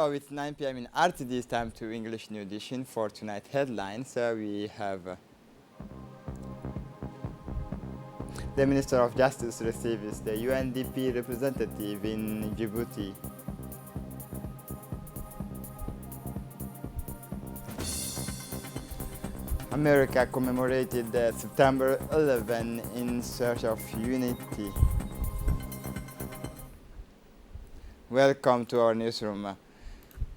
Hello, it's 9 p.m. in RTD. It's time to English New Edition for tonight headlines. We have the Minister of Justice receives the UNDP representative in Djibouti. America commemorated September 11 in search of unity. Welcome to our newsroom.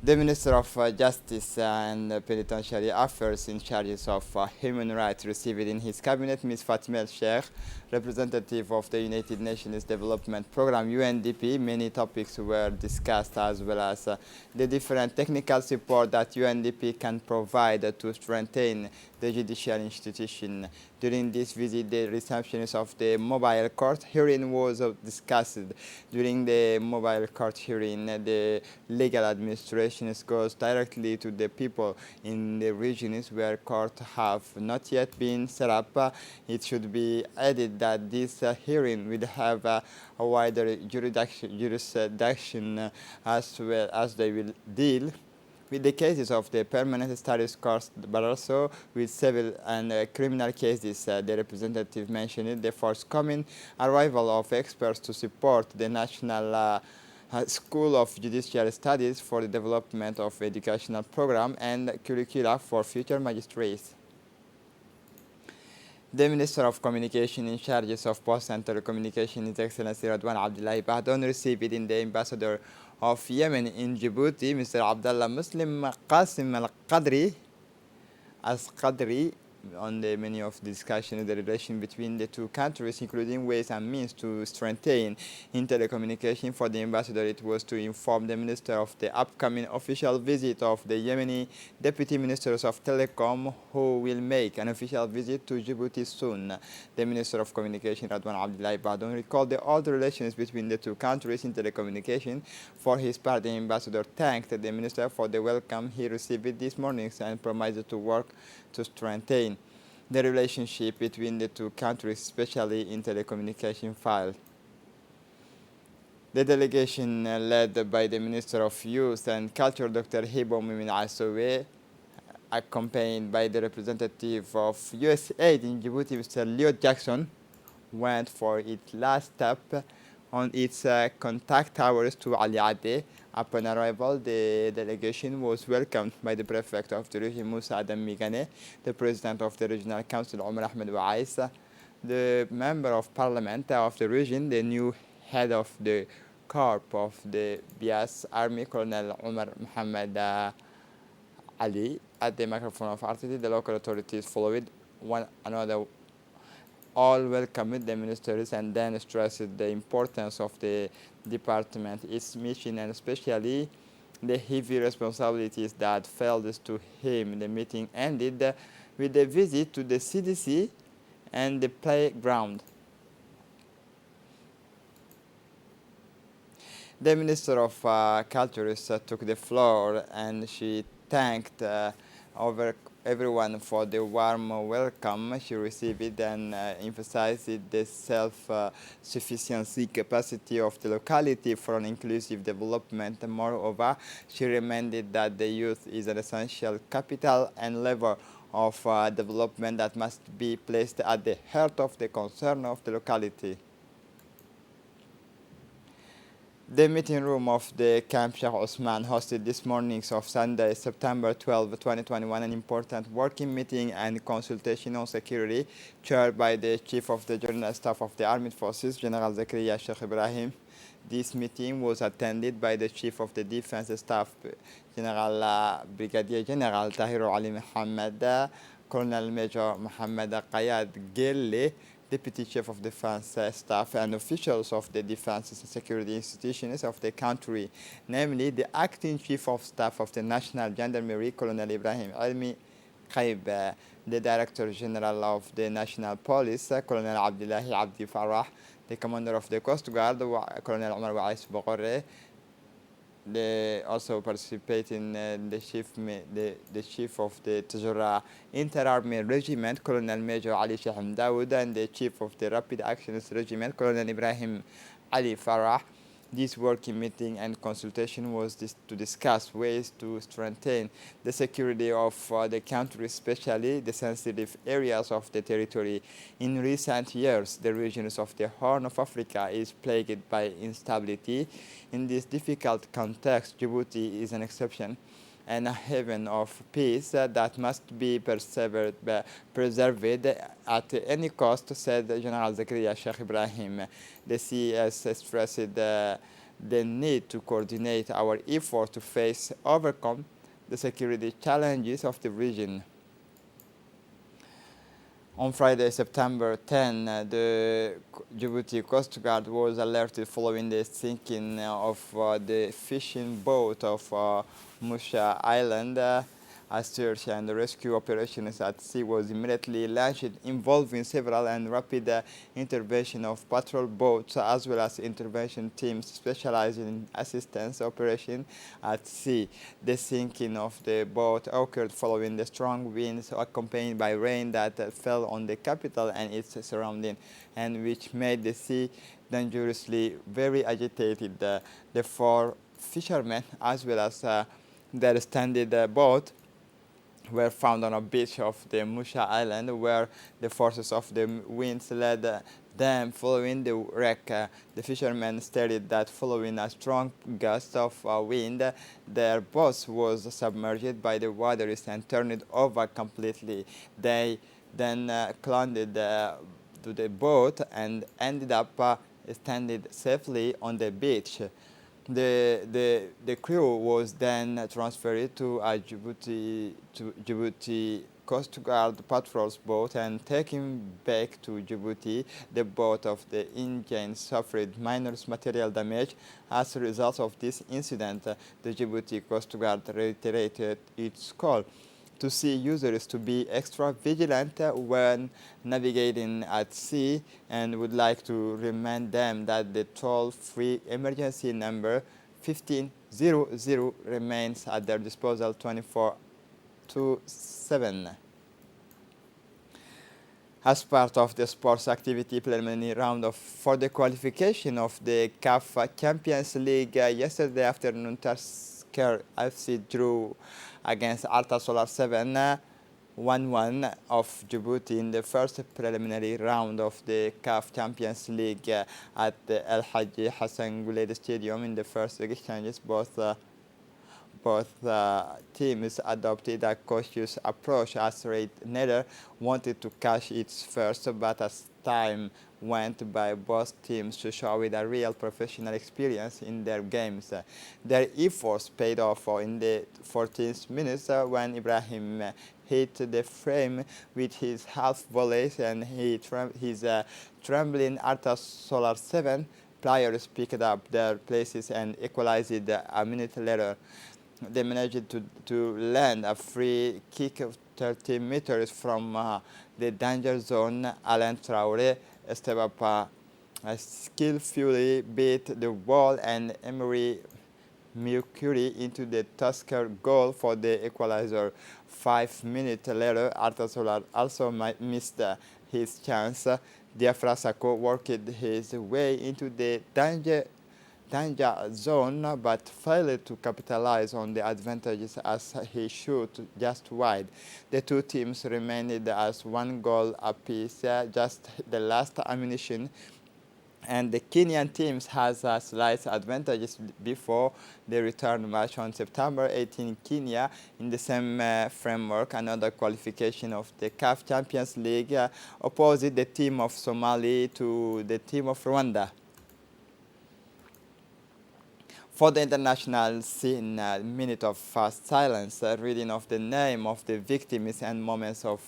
The Minister of Justice and Penitentiary Affairs in charge of human rights received in his cabinet Ms. Fatima El Sheikh, representative of the United Nations Development Programme UNDP. Many topics were discussed, as well as the different technical support that UNDP can provide to strengthen the judicial institution. During this visit, the resumption of the mobile court hearing was discussed. During the mobile court hearing, the legal administration goes directly to the people in the regions where courts have not yet been set up. It should be added that this hearing will have a wider jurisdiction as well as they will deal with the cases of the permanent status courts, but also with civil and criminal cases. The representative mentioned the forthcoming arrival of experts to support the National School of Judicial Studies for the development of educational program and curricula for future magistrates. The Minister of Communication in charge of Post and Telecommunication, His Excellency Radwan Abdullahi Bahdon, received in the Ambassador of Yemen in Djibouti, Mr. Abdullah Muslim Qasim Al-Qadri, on the menu of discussion the relation between the two countries, including ways and means to strengthen in telecommunication. For the ambassador, it was to inform the minister of the upcoming official visit of the Yemeni deputy ministers of telecom, who will make an official visit to Djibouti soon. The Minister of Communication, Radwan Abdullahi Bahdon, recalled the old relations between the two countries in telecommunication. For his part, the ambassador thanked the minister for the welcome he received this morning and promised to work to strengthen the relationship between the two countries, especially in telecommunication file. The delegation led by the Minister of Youth and Culture, Dr. Hibo Mimin Asowe, accompanied by the representative of USAID in Djibouti, Mr. Leo Jackson, went for its last step on its contact towers to Ali Ade. Upon arrival, the delegation was welcomed by the prefect of the region, Musa Adam Migane, the president of the regional council, Omar Ahmed Wa'ais, the member of parliament of the region, the new head of the corps of the Bias Army, Colonel Omar Mohammed Ali. At the microphone of RTD, the local authorities followed one another. All welcomed the ministers and then stressed the importance of the department, its mission, and especially the heavy responsibilities that fell to him. The meeting ended with a visit to the CDC and the playground. The Minister of Culture took the floor, and she thanked everyone for the warm welcome she received and emphasized the self-sufficiency capacity of the locality for an inclusive development. Moreover, she reminded that the youth is an essential capital and lever of development that must be placed at the heart of the concern of the locality. The meeting room of the Camp Sheikh Osman hosted this morning of Sunday, September 12, 2021, an important working meeting and consultation on security, chaired by the Chief of the General Staff of the Armed Forces, General Zakaria Sheikh Ibrahim. This meeting was attended by the Chief of the Defense Staff, General Brigadier General Tahiru Ali Mohammed, Colonel Major Mohammed Qayad Gelle, Deputy Chief of Defense Staff, and officials of the defense and security institutions of the country, namely the Acting Chief of Staff of the National Gendarmerie, Colonel Ibrahim Almi Qaib, the Director General of the National Police, Colonel Abdullahi Abdi Farah, the Commander of the Coast Guard, Colonel Omar Wa'ais Bogore. They also participate in the chief of the Tajura Inter-Army Regiment, Colonel Major Ali Shaham Dawood, and the chief of the Rapid Actions Regiment, Colonel Ibrahim Ali Farah. This working meeting and consultation was to discuss ways to strengthen the security of the country, especially the sensitive areas of the territory. In recent years, the regions of the Horn of Africa is plagued by instability. In this difficult context, Djibouti is an exception and a haven of peace that must be preserved at any cost, said General Zakaria Sheikh Ibrahim. The CS stressed the need to coordinate our efforts to overcome the security challenges of the region. On Friday, September 10, the Djibouti Coast Guard was alerted following the sinking of the fishing boat of Musha Island. A search and rescue operations at sea was immediately launched, involving several and rapid intervention of patrol boats as well as intervention teams specialized in assistance operation at sea. The sinking of the boat occurred following the strong winds accompanied by rain that fell on the capital and its surroundings, and which made the sea dangerously very agitated. The four fishermen as well as their stranded boat were found on a beach of the Musha Island, where the forces of the winds led them following the wreck. The fishermen stated that following a strong gust of wind, their boat was submerged by the waters and turned over completely. They then clung to the boat and ended up standing safely on the beach. The crew was then transferred to a Djibouti Coast Guard patrol's boat and taken back to Djibouti. The boat of the engine suffered minor material damage. As a result of this incident, the Djibouti Coast Guard reiterated its call to sea users to be extra vigilant when navigating at sea, and would like to remind them that the toll-free emergency number 1500 remains at their disposal 24/7. As part of the sports activity preliminary round for the qualification of the CAF Champions League, yesterday afternoon, Tasker FC drew against Alta Solar 7 1-1 of Djibouti in the first preliminary round of the CAF Champions League at the El Hadji Hassan Guled Stadium. In the first exchanges, both teams adopted a cautious approach, as Red Nether wanted to cash its first, but as time went by, both teams showed a real professional experience in their games. Their efforts paid off in the 14th minute when Ibrahim hit the frame with his half volleys, and his trembling Alta Solar 7 players picked up their places and equalized a minute later. They managed to land a free kick of 30 meters from the danger zone. Alain Traoré stepped up skillfully, beat the ball, and Emery Mercury into the Tusker goal for the equalizer. 5 minutes later, Alta Solar also missed his chance. Diafra Sakho worked his way into the danger zone, but failed to capitalize on the advantages as he shot just wide. The two teams remained as one goal apiece, just the last ammunition, and the Kenyan teams has a slight advantage before the return match on September 18 in Kenya. In the same framework, another qualification of the CAF Champions League opposite the team of Somali to the team of Rwanda. For the international scene, a minute of fast silence, reading of the name of the victims and moments of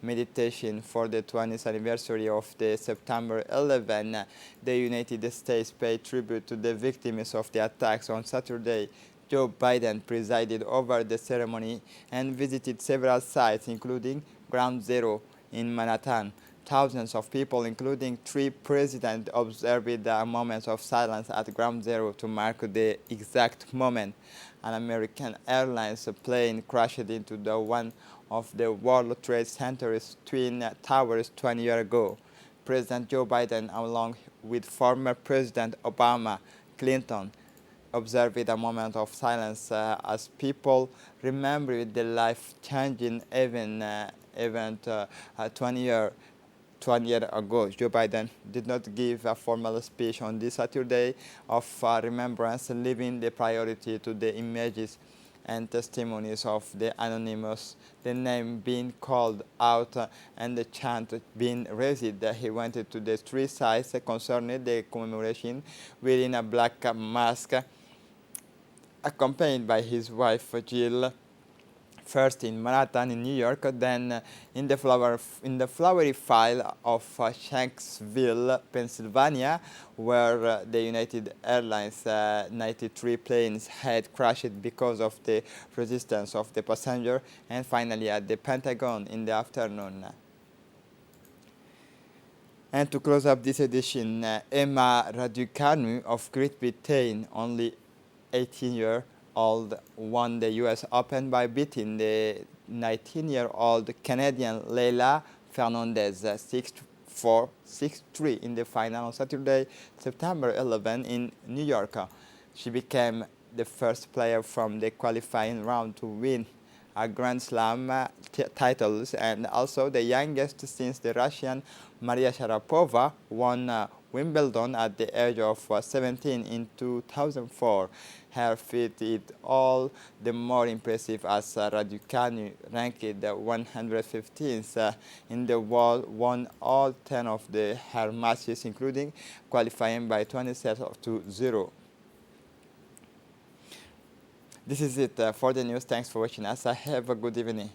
meditation for the 20th anniversary of the September 11. The United States paid tribute to the victims of the attacks on Saturday. Joe Biden presided over the ceremony and visited several sites, including Ground Zero in Manhattan. Thousands of people, including three presidents, observed the moments of silence at Ground Zero to mark the exact moment an American Airlines plane crashed into one of the World Trade Center's twin towers 20 years ago. President Joe Biden, along with former President Obama, Clinton observed a moment of silence as people remember the life-changing event 20 years ago. Joe Biden did not give a formal speech on this Saturday of remembrance, leaving the priority to the images and testimonies of the anonymous, the name being called out and the chant being raised. He went to the three sites concerning the commemoration wearing a black mask, accompanied by his wife Jill, first in Manhattan in New York, then in the flowery file of Shanksville, Pennsylvania, where the United Airlines 93 planes had crashed because of the resistance of the passenger, and finally at the Pentagon in the afternoon. And to close up this edition, Emma Raducanu of Great Britain, only 18-year-old, won the US Open by beating the 19-year-old Canadian Leylah Fernandez 6-4, 6-3 in the final on Saturday, September 11 in New York. She became the first player from the qualifying round to win a Grand Slam titles, and also the youngest since the Russian Maria Sharapova won Wimbledon at the age of 17 in 2004. Her feat is all the more impressive as Raducanu, ranked 115th in the world, won all 10 of her matches, including qualifying by 20 sets to 0. This is it for the news. Thanks for watching us. Have a good evening.